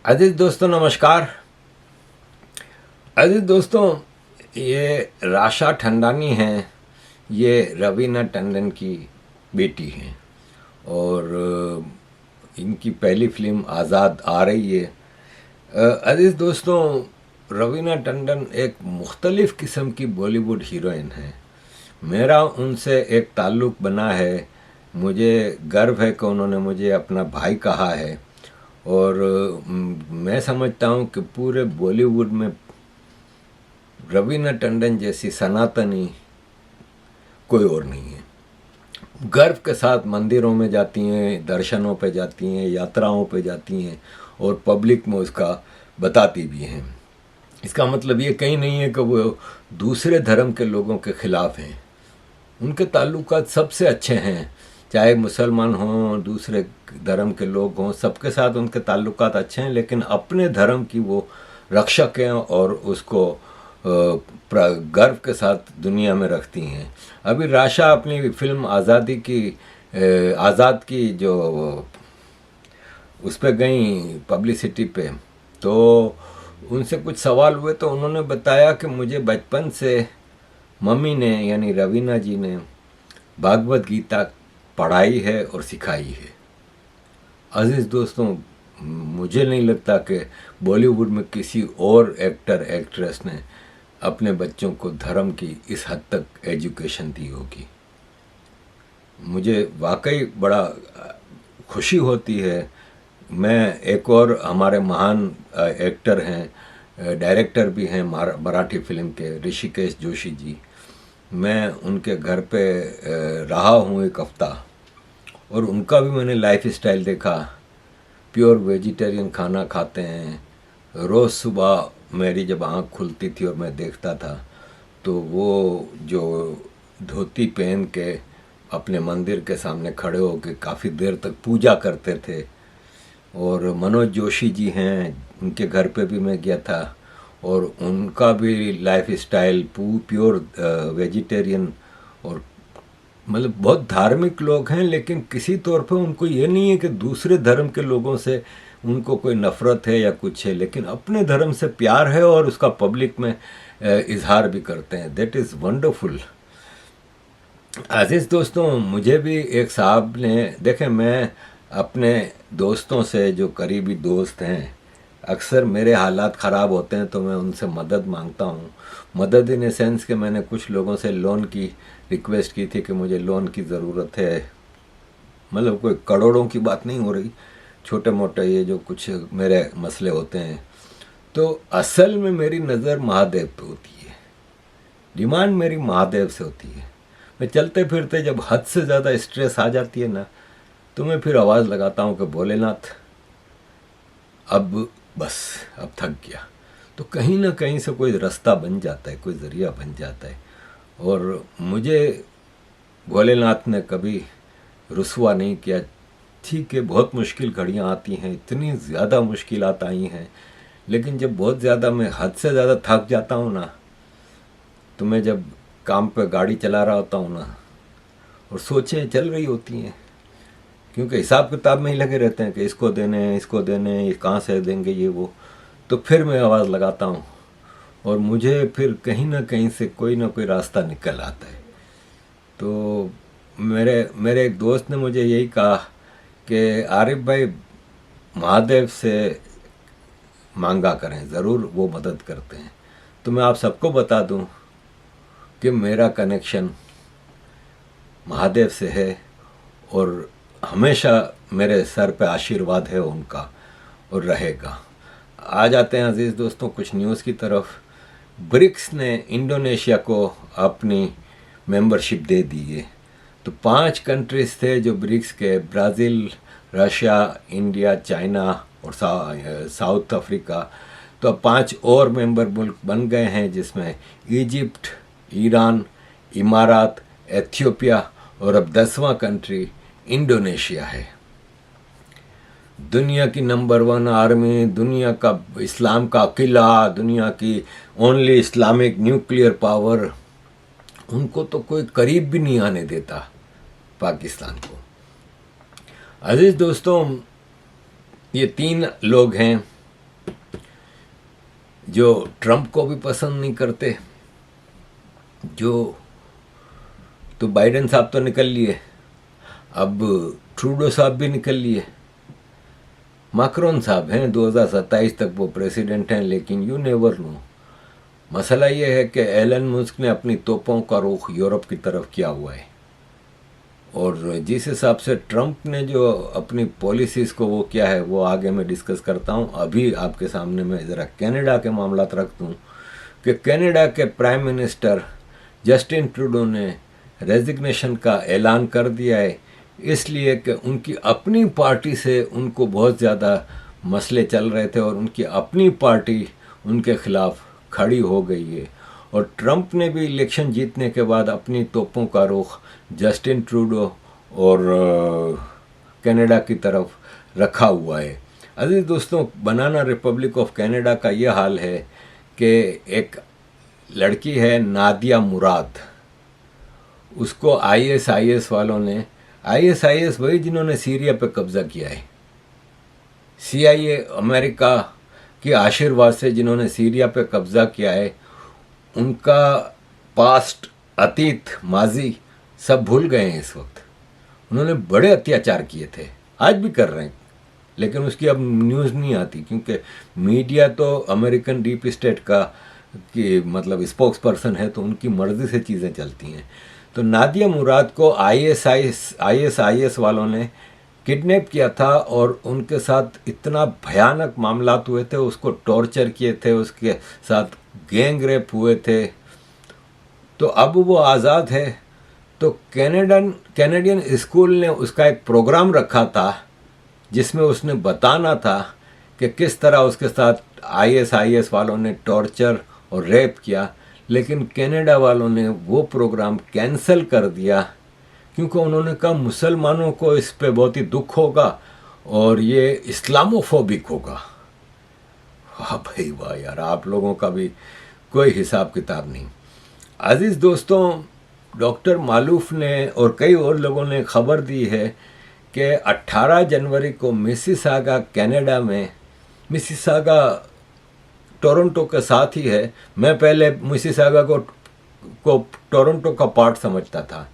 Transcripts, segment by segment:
अजीज दोस्तों नमस्कार। अजीज दोस्तों, ये राशा ठंडानी हैं, ये रवीना टंडन की बेटी हैं और इनकी पहली फिल्म आज़ाद आ रही है। अजीज दोस्तों, रवीना टंडन एक मुख्तलिफ़ किस्म की बॉलीवुड हीरोइन है। मेरा उनसे एक ताल्लुक़ बना है। मुझे गर्व है कि उन्होंने मुझे अपना भाई कहा है और मैं समझता हूँ कि पूरे बॉलीवुड में रवीना टंडन जैसी सनातनी कोई और नहीं है। गर्व के साथ मंदिरों में जाती हैं, दर्शनों पे जाती हैं, यात्राओं पे जाती हैं और पब्लिक में उसका बताती भी हैं। इसका मतलब ये कहीं नहीं है कि वो दूसरे धर्म के लोगों के ख़िलाफ़ हैं। उनके ताल्लुकात सबसे अच्छे हैं, चाहे मुसलमान हों, दूसरे धर्म के लोग हों, सबके साथ उनके ताल्लुकात अच्छे हैं, लेकिन अपने धर्म की वो रक्षक हैं और उसको गर्व के साथ दुनिया में रखती हैं। अभी राशा अपनी फिल्म आज़ादी की आज़ाद की जो उस पर गई पब्लिसिटी पे, तो उनसे कुछ सवाल हुए तो उन्होंने बताया कि मुझे बचपन से मम्मी ने यानी रवीना जी ने भागवत गीता पढ़ाई है और सिखाई है। अजीज़ दोस्तों, मुझे नहीं लगता कि बॉलीवुड में किसी और एक्टर एक्ट्रेस ने अपने बच्चों को धर्म की इस हद तक एजुकेशन दी होगी। मुझे वाकई बड़ा खुशी होती है। मैं एक और हमारे महान एक्टर हैं, डायरेक्टर भी हैं मराठी फिल्म के, ऋषिकेश जोशी जी। मैं उनके घर पे रहा हूँ एक हफ्ता और उनका भी मैंने लाइफ स्टाइल देखा। प्योर वेजिटेरियन खाना खाते हैं। रोज़ सुबह मेरी जब आँख खुलती थी और मैं देखता था तो वो जो धोती पहन के अपने मंदिर के सामने खड़े होकर काफ़ी देर तक पूजा करते थे। और मनोज जोशी जी हैं, उनके घर पे भी मैं गया था और उनका भी लाइफ स्टाइल प्योर वेजिटेरियन और मतलब बहुत धार्मिक लोग हैं, लेकिन किसी तौर पे उनको ये नहीं है कि दूसरे धर्म के लोगों से उनको कोई नफ़रत है या कुछ है, लेकिन अपने धर्म से प्यार है और उसका पब्लिक में इजहार भी करते हैं। That is wonderful. अजीज़ दोस्तों, मुझे भी एक साहब ने, देखें, मैं अपने दोस्तों से, जो करीबी दोस्त हैं, अक्सर मेरे हालात ख़राब होते हैं तो मैं उनसे मदद मांगता हूँ। मदद इन ए सेंस कि मैंने कुछ लोगों से लोन की रिक्वेस्ट की थी कि मुझे लोन की ज़रूरत है। मतलब कोई करोड़ों की बात नहीं हो रही, छोटे मोटे ये जो कुछ मेरे मसले होते हैं। तो असल में मेरी नज़र महादेव पे होती है, डिमांड मेरी महादेव से होती है। मैं चलते फिरते जब हद से ज़्यादा स्ट्रेस आ जाती है ना, तो मैं फिर आवाज़ लगाता हूँ कि भोलेनाथ अब बस, अब थक गया। तो कहीं ना कहीं से कोई रास्ता बन जाता है, कोई ज़रिया बन जाता है। और मुझे भोलेनाथ ने कभी रुसवा नहीं किया। ठीक है, बहुत मुश्किल घड़ियाँ आती हैं, इतनी ज़्यादा मुश्किलात आई हैं, लेकिन जब बहुत ज़्यादा मैं हद से ज़्यादा थक जाता हूँ ना, तो मैं जब काम पे गाड़ी चला रहा होता हूँ ना और सोचें चल रही होती हैं, क्योंकि हिसाब किताब में ही लगे रहते हैं कि इसको देने, इसको देने, कहाँ से देंगे, ये वो, तो फिर मैं आवाज़ लगाता हूँ और मुझे फिर कहीं ना कहीं से कोई ना कोई रास्ता निकल आता है। तो मेरे एक दोस्त ने मुझे यही कहा कि आरिफ भाई, महादेव से मांगा करें, ज़रूर वो मदद करते हैं। तो मैं आप सबको बता दूं कि मेरा कनेक्शन महादेव से है और हमेशा मेरे सर पे आशीर्वाद है उनका और रहेगा। आ जाते हैं अजीज़ दोस्तों कुछ न्यूज़ की तरफ। ब्रिक्स ने इंडोनेशिया को अपनी मेंबरशिप दे दी है। तो 5 कंट्रीज़ थे जो ब्रिक्स के, ब्राज़ील, रशिया, इंडिया, चाइना और साउथ अफ्रीका। तो अब 5 और मेंबर मुल्क बन गए हैं, जिसमें इजिप्ट, ईरान, इमारात, एथियोपिया और अब 10वां कंट्री इंडोनेशिया है। दुनिया की नंबर 1 आर्मी, दुनिया का इस्लाम का किला, दुनिया की ओनली इस्लामिक न्यूक्लियर पावर, उनको तो कोई करीब भी नहीं आने देता पाकिस्तान को। अजीज़ दोस्तों, ये 3 लोग हैं जो ट्रंप को भी पसंद नहीं करते, जो तो बाइडेन साहब तो निकल लिए, अब ट्रूडो साहब भी निकल लिए, मैक्रोन साहब हैं 2027 तक वो प्रेसिडेंट हैं, लेकिन यू नेवर नो। मसला ये है कि एलन मस्क ने अपनी तोपों का रुख यूरोप की तरफ किया हुआ है, और जिस हिसाब से ट्रंप ने जो अपनी पॉलिसीज़ को वो किया है वो आगे मैं डिस्कस करता हूँ। अभी आपके सामने मैं ज़रा कनाडा के मामला रख दूँ कि कनाडा के प्राइम मिनिस्टर जस्टिन ट्रूडो ने रेजिग्नेशन का ऐलान कर दिया है, इसलिए कि उनकी अपनी पार्टी से उनको बहुत ज़्यादा मसले चल रहे थे और उनकी अपनी पार्टी उनके खिलाफ खड़ी हो गई है। और ट्रंप ने भी इलेक्शन जीतने के बाद अपनी तोपों का रुख जस्टिन ट्रूडो और कनाडा की तरफ रखा हुआ है। अजीज दोस्तों, बनाना रिपब्लिक ऑफ कनाडा का ये हाल है कि एक लड़की है नादिया मुराद, उसको आईएस वालों ने, आईएस वही जिन्होंने सीरिया पे कब्जा किया है, CIA अमेरिका के आशीर्वाद से जिन्होंने सीरिया पे कब्जा किया है, उनका पास्ट, अतीत, माजी सब भूल गए हैं इस वक्त। उन्होंने बड़े अत्याचार किए थे, आज भी कर रहे हैं, लेकिन उसकी अब न्यूज़ नहीं आती क्योंकि मीडिया तो अमेरिकन डीप स्टेट का कि मतलब स्पोक्स पर्सन है, तो उनकी मर्जी से चीज़ें चलती हैं। तो नादिया मुराद को आईएस वालों ने किडनैप किया था और उनके साथ इतना भयानक मामलात हुए थे, उसको टॉर्चर किए थे, उसके साथ गैंग रेप हुए थे। तो अब वो आज़ाद है। तो कैनेडियन स्कूल ने उसका एक प्रोग्राम रखा था जिसमें उसने बताना था कि किस तरह उसके साथ आईएस वालों ने टॉर्चर और रेप किया, लेकिन कनाडा वालों ने वो प्रोग्राम कैंसिल कर दिया क्योंकि उन्होंने कहा मुसलमानों को इस पे बहुत ही दुख होगा और ये इस्लामोफोबिक होगा। वाह भाई वाह यार, आप लोगों का भी कोई हिसाब किताब नहीं। अजीज़ दोस्तों, डॉक्टर मालूफ ने और कई और लोगों ने खबर दी है कि 18 जनवरी को मिसिसागा कनाडा में, मिसिसागा टोरंटो के साथ ही है। मैं पहले मिसिसागा को टोरंटो का पार्ट समझता था,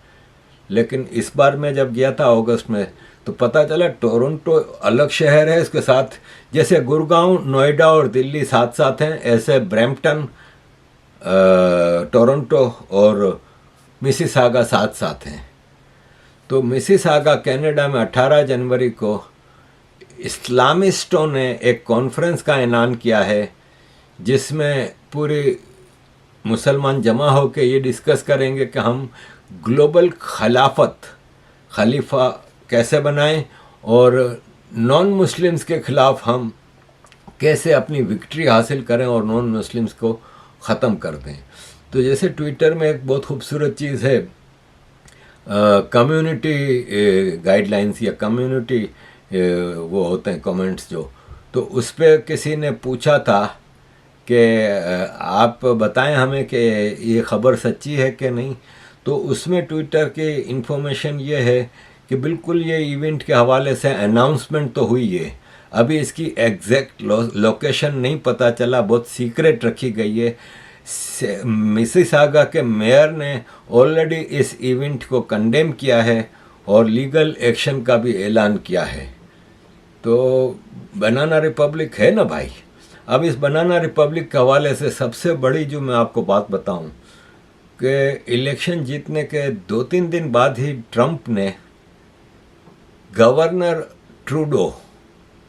लेकिन इस बार मैं जब गया था अगस्त में तो पता चला टोरंटो अलग शहर है, इसके साथ जैसे गुड़गांव, नोएडा और दिल्ली साथ साथ हैं, ऐसे ब्रैम्पटन, टोरंटो और मिसिसागा साथ साथ हैं। तो मिसिसागा कनाडा में 18 जनवरी को इस्लामिस्टों ने एक कॉन्फ्रेंस का ऐलान किया है जिसमें पूरे मुसलमान जमा होकर ये डिस्कस करेंगे कि हम ग्लोबल खलीफा कैसे बनाएं और नॉन मुस्लिम्स के ख़िलाफ़ हम कैसे अपनी विक्ट्री हासिल करें और नॉन मुस्लिम्स को ख़त्म कर दें। तो जैसे ट्विटर में एक बहुत खूबसूरत चीज़ है, कम्युनिटी गाइडलाइंस या कम्युनिटी वो होते हैं कमेंट्स जो, तो उस पर किसी ने पूछा था कि आप बताएं हमें कि ये ख़बर सच्ची है कि नहीं। तो उसमें ट्विटर की इन्फॉर्मेशन ये है कि बिल्कुल ये इवेंट के हवाले से अनाउंसमेंट तो हुई है, अभी इसकी एग्जैक्ट लोकेशन नहीं पता चला, बहुत सीक्रेट रखी गई है। मिसिसागा के मेयर ने ऑलरेडी इस इवेंट को कंडेम किया है और लीगल एक्शन का भी ऐलान किया है। तो बनाना रिपब्लिक है ना भाई। अब इस बनाना रिपब्लिक के हवाले से सबसे बड़ी जो मैं आपको बात बताऊं कि इलेक्शन जीतने के 2-3 दिन बाद ही ट्रंप ने गवर्नर ट्रूडो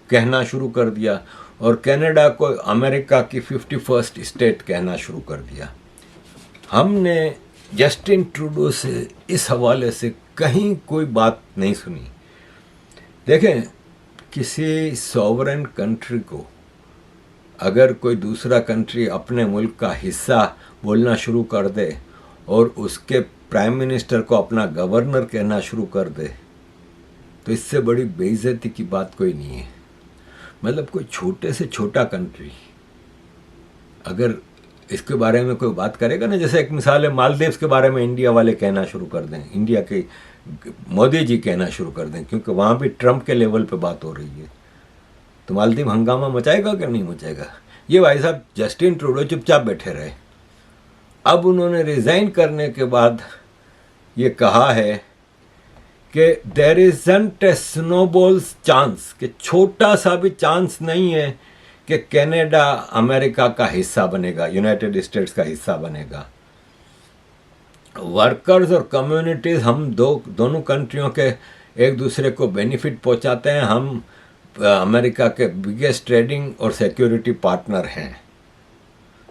कहना शुरू कर दिया और कनाडा को अमेरिका की 51st स्टेट कहना शुरू कर दिया। हमने जस्टिन ट्रूडो से इस हवाले से कहीं कोई बात नहीं सुनी। देखें, किसी सॉवरेन कंट्री को अगर कोई दूसरा कंट्री अपने मुल्क का हिस्सा बोलना शुरू कर दे और उसके प्राइम मिनिस्टर को अपना गवर्नर कहना शुरू कर दे, तो इससे बड़ी बेइज्जती की बात कोई नहीं है। मतलब कोई छोटे से छोटा कंट्री अगर इसके बारे में कोई बात करेगा ना, जैसे एक मिसाल है मालदीव्स के बारे में इंडिया वाले कहना शुरू कर दें, इंडिया के मोदी जी कहना शुरू कर दें, क्योंकि वहाँ भी ट्रंप के लेवल पे बात हो रही है, तो मालदीव हंगामा मचाएगा कि नहीं मचाएगा। ये भाई साहब जस्टिन ट्रूडो चुपचाप बैठे रहे। अब उन्होंने रिज़ाइन करने के बाद ये कहा है कि there isn't A snowballs chance, कि छोटा सा भी चांस नहीं है कि कनाडा अमेरिका का हिस्सा बनेगा, यूनाइटेड स्टेट्स का हिस्सा बनेगा। वर्कर्स और कम्युनिटीज़ हम दोनों कंट्रियों के एक दूसरे को बेनिफिट पहुंचाते हैं। हम अमेरिका के बिगेस्ट ट्रेडिंग और सिक्योरिटी पार्टनर हैं।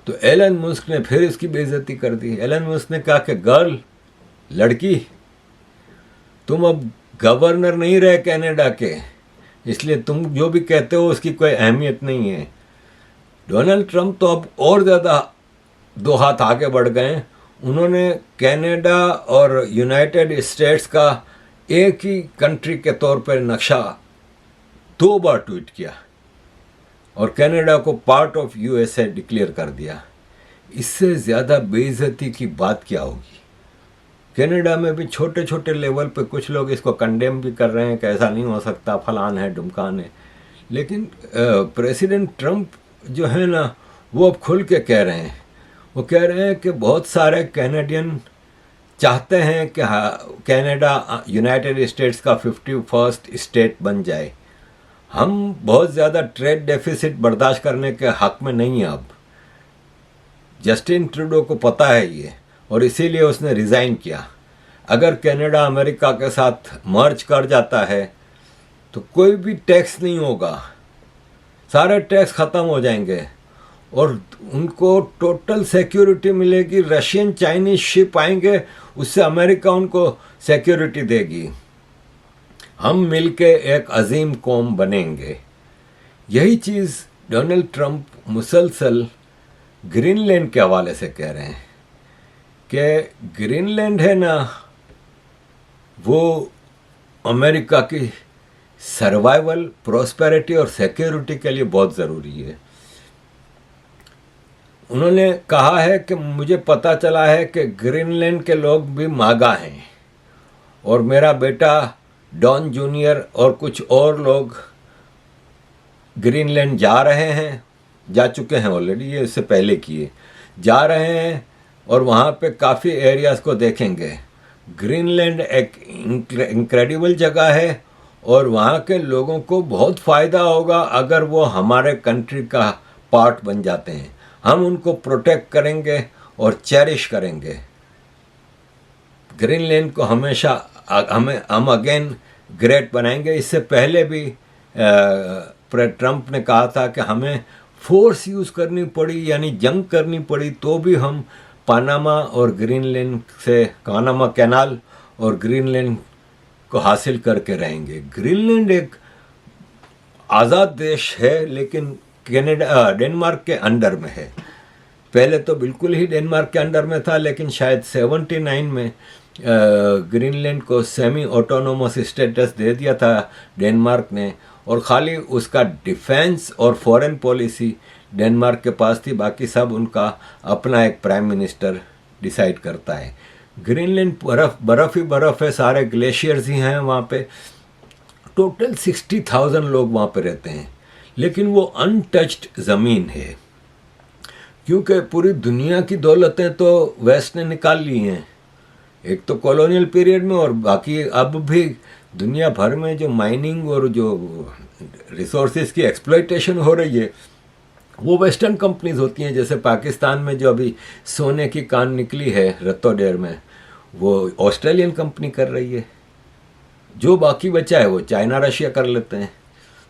तो एलन मस्क ने फिर इसकी बेइज्जती कर दी। एलन मस्क ने कहा कि गर्ल, लड़की, तुम अब गवर्नर नहीं रहे कनाडा के, इसलिए तुम जो भी कहते हो उसकी कोई अहमियत नहीं है। डोनाल्ड ट्रंप तो अब और ज़्यादा 2 हाथ आगे बढ़ गए। उन्होंने कनाडा और यूनाइटेड स्टेट्स का एक ही कंट्री के तौर पर नक्शा 2 बार ट्वीट किया और कनाडा को पार्ट ऑफ यूएसए डिक्लेयर कर दिया। इससे ज़्यादा बेइज्जती की बात क्या होगी। कनाडा में भी छोटे छोटे लेवल पे कुछ लोग इसको कंडेम भी कर रहे हैं कि ऐसा नहीं हो सकता, फलान है ढुमकान है। लेकिन प्रेसिडेंट ट्रंप जो है ना, वो अब खुल के कह रहे हैं। वो कह रहे हैं कि बहुत सारे कैनेडियन चाहते हैं कि कनाडा यूनाइटेड स्टेट्स का 51st स्टेट बन जाए। हम बहुत ज़्यादा ट्रेड डेफिसिट बर्दाश्त करने के हक में नहीं हैं अब। जस्टिन ट्रूडो को पता है ये, और इसीलिए उसने रिज़ाइन किया। अगर कनाडा अमेरिका के साथ मर्ज कर जाता है तो कोई भी टैक्स नहीं होगा, सारे टैक्स ख़त्म हो जाएंगे और उनको टोटल सिक्योरिटी मिलेगी। रशियन चाइनीज शिप आएंगे, उससे अमेरिका उनको सिक्योरिटी देगी। हम मिलके एक अजीम कौम बनेंगे। यही चीज़ डोनाल्ड ट्रंप मुसलसल ग्रीनलैंड के हवाले से कह रहे हैं कि ग्रीनलैंड है ना, वो अमेरिका की सर्वाइवल, प्रोस्पेरिटी और सिक्योरिटी के लिए बहुत ज़रूरी है। उन्होंने कहा है कि मुझे पता चला है कि ग्रीनलैंड के लोग भी मागा हैं और मेरा बेटा डॉन जूनियर और कुछ और लोग ग्रीनलैंड जा रहे हैं, जा चुके हैं ऑलरेडी, ये इससे पहले किए, जा रहे हैं और वहाँ पे काफ़ी एरियाज़ को देखेंगे। ग्रीनलैंड एक इंक्रेडिबल जगह है और वहाँ के लोगों को बहुत फ़ायदा होगा अगर वो हमारे कंट्री का पार्ट बन जाते हैं। हम उनको प्रोटेक्ट करेंगे और चेरिश करेंगे। ग्रीनलैंड को हमेशा हम अगेन ग्रेट बनाएंगे। इससे पहले भी ट्रंप ने कहा था कि हमें फोर्स यूज़ करनी पड़ी, यानी जंग करनी पड़ी, तो भी हम पानामा और ग्रीनलैंड से, पानामा कैनाल और ग्रीनलैंड को हासिल करके रहेंगे। ग्रीनलैंड एक आज़ाद देश है, लेकिन डेनमार्क के अंडर में है। पहले तो बिल्कुल ही डेनमार्क के अंडर में था, लेकिन शायद 79 में ग्रीनलैंड को सेमी ऑटोनोमस स्टेटस दे दिया था डेनमार्क ने, और ख़ाली उसका डिफेंस और फॉरेन पॉलिसी डेनमार्क के पास थी। बाकी सब उनका अपना एक प्राइम मिनिस्टर डिसाइड करता है। ग्रीनलैंड बर्फ़ ही बर्फ़ है, सारे ग्लेशियर्स ही हैं वहाँ पे। टोटल 60,000 लोग वहाँ पे रहते हैं, लेकिन वो अनटच्ड ज़मीन है, क्योंकि पूरी दुनिया की दौलतें तो वेस्ट ने निकाल ली हैं, एक तो कॉलोनियल पीरियड में, और बाकी अब भी दुनिया भर में जो माइनिंग और जो रिसोर्सेज की एक्सप्लॉयटेशन हो रही है वो वेस्टर्न कंपनीज होती हैं। जैसे पाकिस्तान में जो अभी सोने की कान निकली है रत्तोडेर में, वो ऑस्ट्रेलियन कंपनी कर रही है। जो बाकी बचा है वो चाइना रशिया कर लेते हैं।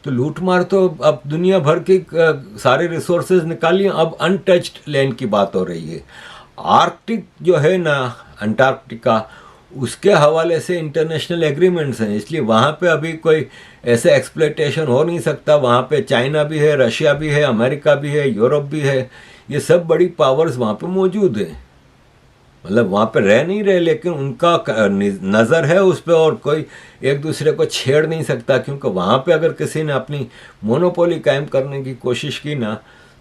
तो लूट मार तो अब दुनिया भर की सारे रिसोर्सेज निकालिए। अब अनटच्ड लैंड की बात हो रही है। आर्कटिक जो है ना, अंटार्कटिका, उसके हवाले से इंटरनेशनल एग्रीमेंट्स हैं, इसलिए वहाँ पे अभी कोई ऐसे एक्सप्लॉयटेशन हो नहीं सकता। वहाँ पे चाइना भी है, रशिया भी है, अमेरिका भी है, यूरोप भी है, ये सब बड़ी पावर्स वहाँ पे मौजूद हैं। मतलब वहाँ पे रह नहीं रहे, लेकिन उनका नज़र है उस पर, और कोई एक दूसरे को छेड़ नहीं सकता, क्योंकि वहाँ पे अगर किसी ने अपनी मोनोपोली कायम करने की कोशिश की ना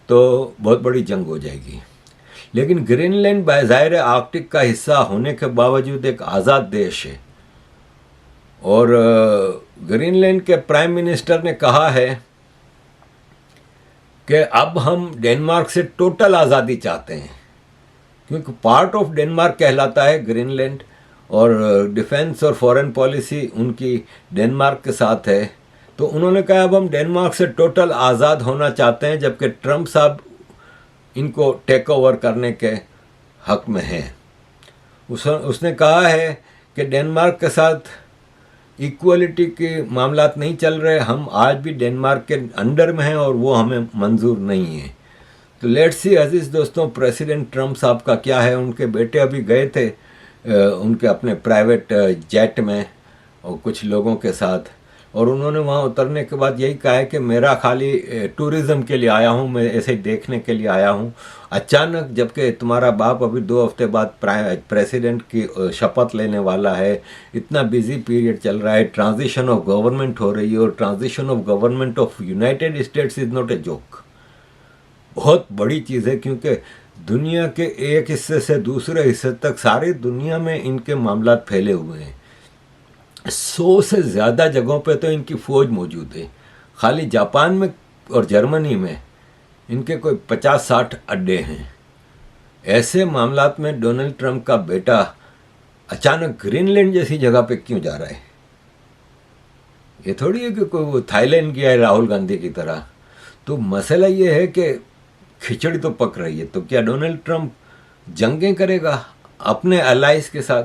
तो बहुत बड़ी जंग हो जाएगी। लेकिन ग्रीनलैंड बाज़ाहिर आर्कटिक का हिस्सा होने के बावजूद एक आज़ाद देश है, और ग्रीनलैंड के प्राइम मिनिस्टर ने कहा है कि अब हम डेनमार्क से टोटल आज़ादी चाहते हैं, क्योंकि पार्ट ऑफ डेनमार्क कहलाता है ग्रीनलैंड, और डिफेंस और फॉरेन पॉलिसी उनकी डेनमार्क के साथ है। तो उन्होंने कहा अब हम डेनमार्क से टोटल आज़ाद होना चाहते हैं, जबकि ट्रम्प साहब इनको टेक ओवर करने के हक में हैं। उसने कहा है कि डेनमार्क के साथ इक्वलिटी के मामलात नहीं चल रहे, हम आज भी डेनमार्क के अंडर में हैं और वो हमें मंजूर नहीं है। तो लेट्स सी अजीज़ दोस्तों, प्रेसिडेंट ट्रम्प साहब का क्या है। उनके बेटे अभी गए थे उनके अपने प्राइवेट जेट में और कुछ लोगों के साथ, और उन्होंने वहाँ उतरने के बाद यही कहा है कि मेरा खाली टूरिज़्म के लिए आया हूँ, मैं ऐसे ही देखने के लिए आया हूँ। अचानक जबकि तुम्हारा बाप अभी 2 हफ्ते बाद प्रेसिडेंट की शपथ लेने वाला है, इतना बिजी पीरियड चल रहा है, ट्रांजिशन ऑफ गवर्नमेंट हो रही है, और transition of government of United states is not a joke, बहुत बड़ी चीज़ है, क्योंकि दुनिया के एक हिस्से से दूसरे हिस्से तक सारी दुनिया में इनके मामलात फैले हुए हैं। 100 से ज़्यादा जगहों पे तो इनकी फ़ौज मौजूद है। खाली जापान में और जर्मनी में इनके कोई 50-60 अड्डे हैं। ऐसे मामलात में डोनाल्ड ट्रंप का बेटा अचानक ग्रीनलैंड जैसी जगह पे क्यों जा रहा है? ये थोड़ी है कि कोई वो थाईलैंड गया है राहुल गांधी की तरह। तो मसला ये है कि खिचड़ी तो पक रही है, तो क्या डोनाल्ड ट्रंप जंगें करेगा अपने अलाइज के साथ?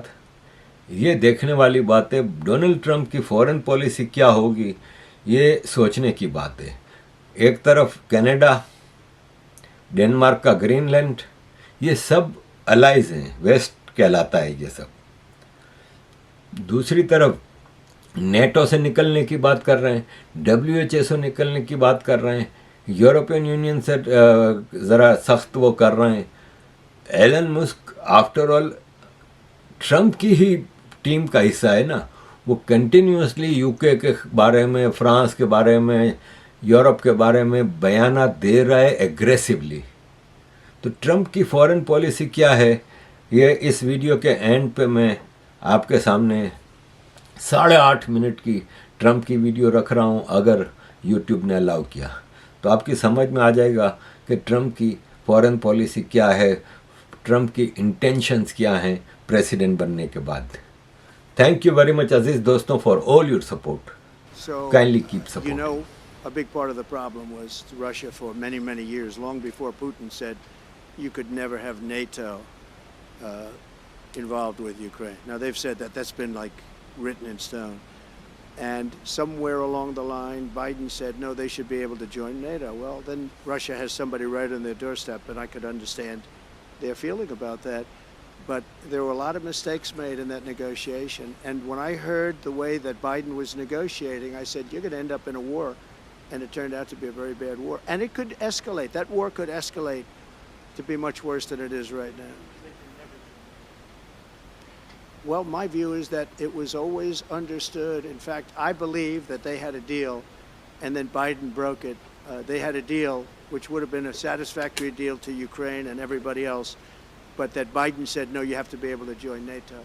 ये देखने वाली बात है। डोनाल्ड ट्रंप की फॉरेन पॉलिसी क्या होगी, ये सोचने की बात है। एक तरफ कनाडा, डेनमार्क का ग्रीनलैंड, ये सब अलाइज हैं, वेस्ट कहलाता है ये सब। दूसरी तरफ नेटो से निकलने की बात कर रहे हैं, WHO से निकलने की बात कर रहे हैं, यूरोपियन यूनियन से ज़रा सख्त वो कर रहे हैं। Elon Musk after all Trump की ही टीम का हिस्सा है ना, वो कंटिन्यूसली यूके के बारे में, फ्रांस के बारे में, यूरोप के बारे में बयानात दे रहा है एग्रेसिवली। तो ट्रंप की फॉरेन पॉलिसी क्या है, ये इस वीडियो के एंड पे मैं आपके सामने 8.5 मिनट की ट्रंप की वीडियो रख रहा हूँ। अगर यूट्यूब ने अलाउ किया तो आपकी समझ में आ जाएगा कि ट्रंप की फॉरेन पॉलिसी क्या है, ट्रंप की इंटेंशंस क्या हैं प्रेसिडेंट बनने के बाद। थैंक यू वेरी मच अजीज दोस्तों for all your support. Kindly keep support. You know, a big part of the problem was Russia for many, many years, long before Putin said you could never have NATO involved with Ukraine. Now they've said that that's been like written in stone. And somewhere along the line, Biden said, no, they should be able to join NATO. Well, then Russia has somebody right on their doorstep, and I could understand their feeling about that. But there were a lot of mistakes made in that negotiation. And when I heard the way that Biden was negotiating, I said, you're going to end up in a war. And it turned out to be a very bad war. And it could escalate. That war could escalate to be much worse than it is right now. Well, my view is that it was always understood. In fact, I believe that they had a deal, and then Biden broke it. They had a deal which would have been a satisfactory deal to Ukraine and everybody else, but that Biden said, no, you have to be able to join NATO.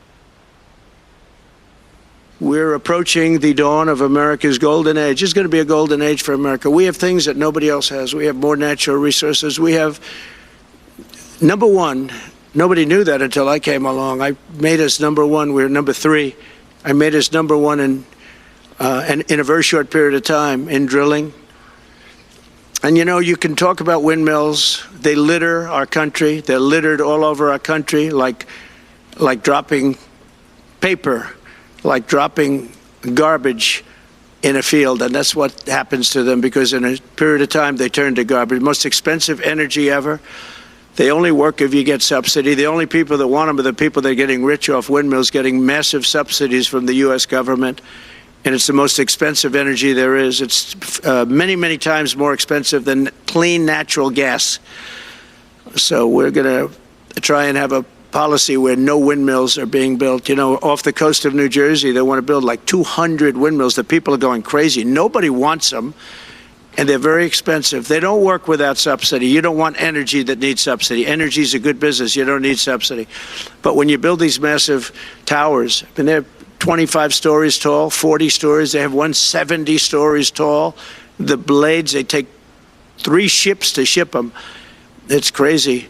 We're approaching the dawn of America's golden age. It's going to be a golden age for America. We have things that nobody else has. We have more natural resources. We have, number one, nobody knew that until I came along. I made us number one. We're number 3. I made us number one in a very short period of time in drilling. And you know, you can talk about windmills. They litter our country. They're littered all over our country, like dropping paper, like dropping garbage in a field. And that's what happens to them, because in a period of time they turn to garbage. Most expensive energy ever. They only work if you get subsidy. The only people that want them are the people that are getting rich off windmills, getting massive subsidies from the U.S. government. And it's the most expensive energy there is. It's many, many times more expensive than clean natural gas. So we're going to try and have a policy where no windmills are being built. You know, off the coast of New Jersey, they want to build like 200 windmills. The people are going crazy. Nobody wants them. And they're very expensive. They don't work without subsidy. You don't want energy that needs subsidy. Energy is a good business. You don't need subsidy. But when you build these massive towers, and they're 25 stories tall, 40 stories, they have 170 stories tall. The blades, they take 3 ships to ship them. It's crazy.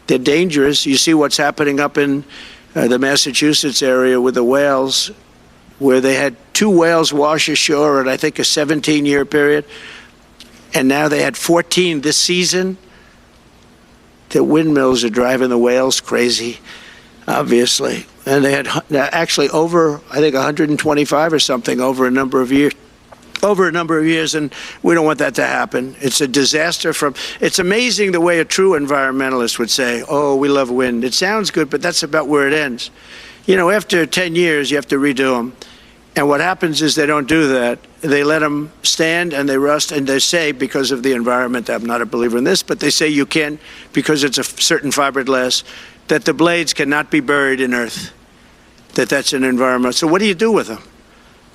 They're dangerous. You see what's happening up in the Massachusetts area with the whales, where they had 2 whales wash ashore in, I think, a 17-year period. And now they had 14 this season. The windmills are driving the whales crazy, obviously. And they had actually over, I think, 125 or something over a number of years. And we don't want that to happen. It's a disaster it's amazing the way a true environmentalist would say, oh, we love wind. It sounds good, but that's about where it ends. You know, after 10 years, you have to redo them. And what happens is they don't do that. They let them stand and they rust, and they say, because of the environment, I'm not a believer in this, but they say you can't, because it's a certain fiberglass, that the blades cannot be buried in earth, that's an environment. So what do you do with them?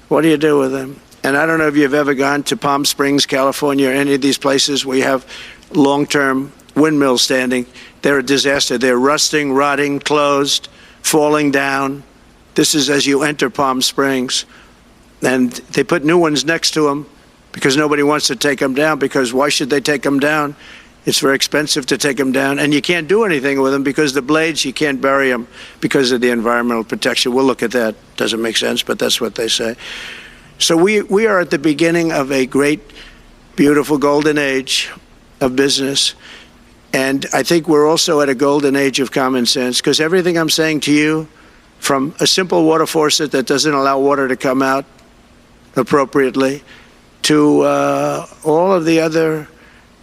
What do you do with them? And I don't know if you've ever gone to Palm Springs, California, or any of these places where you have long-term windmills standing. They're a disaster. They're rusting, rotting, closed, falling down. This is as you enter Palm Springs. And they put new ones next to them because nobody wants to take them down, because why should they take them down? It's very expensive to take them down, and you can't do anything with them because the blades, you can't bury them because of the environmental protection. We'll look at that. Doesn't make sense, but that's what they say. So we are at the beginning of a great, beautiful golden age of business. And I think we're also at a golden age of common sense, because everything I'm saying to you, from a simple water faucet that doesn't allow water to come out appropriately, to all of the other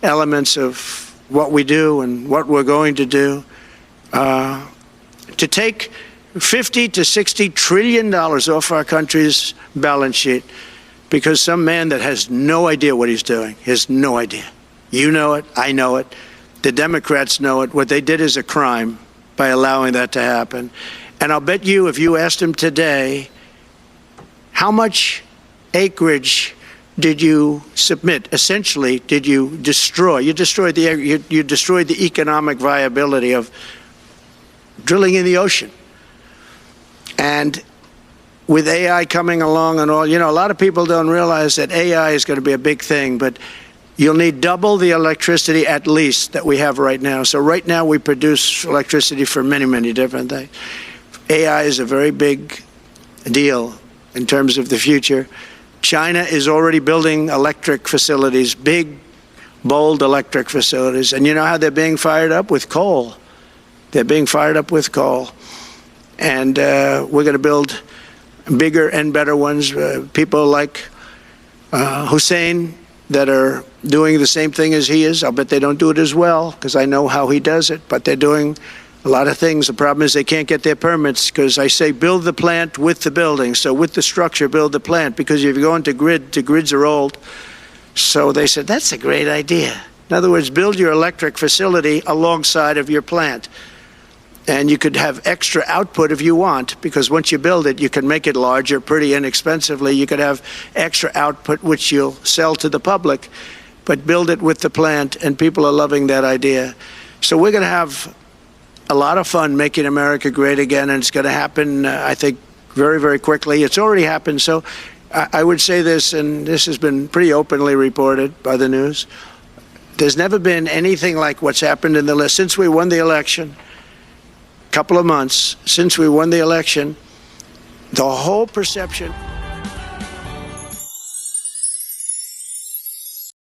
elements of what we do and what we're going to do, to take $50 to $60 trillion off our country's balance sheet because some man that has no idea what he's doing, has no idea. You know it, I know it, the Democrats know it. What they did is a crime by allowing that to happen. And I'll bet you, if you asked him today, how much acreage did you submit? Essentially, did you destroy? You destroyed the economic viability of drilling in the ocean. And with AI coming along and all, you know, a lot of people don't realize that AI is going to be a big thing, but you'll need double the electricity at least that we have right now. So right now we produce electricity for many, many different things. AI is a very big deal in terms of the future. China is already building electric facilities, big, bold electric facilities. And you know how they're being fired up? With coal. They're being fired up with coal. And we're going to build bigger and better ones. People like Hussein that are doing the same thing as he is. I'll bet they don't do it as well because I know how he does it, but they're doing a lot of things. The problem is they can't get their permits because I say build the plant with the building. So with the structure, build the plant, because if you go into the grids are old. So they said, that's a great idea. In other words, build your electric facility alongside of your plant. And you could have extra output if you want, because once you build it, you can make it larger pretty inexpensively. You could have extra output, which you'll sell to the public, but build it with the plant, and people are loving that idea. So we're going to have a lot of fun making America great again, and it's going to happen, I think, very, very quickly. It's already happened. So I would say this, and this has been pretty openly reported by the news. There's never been anything like what's happened in the list since we won the election. Couple of months since we won the election, the whole perception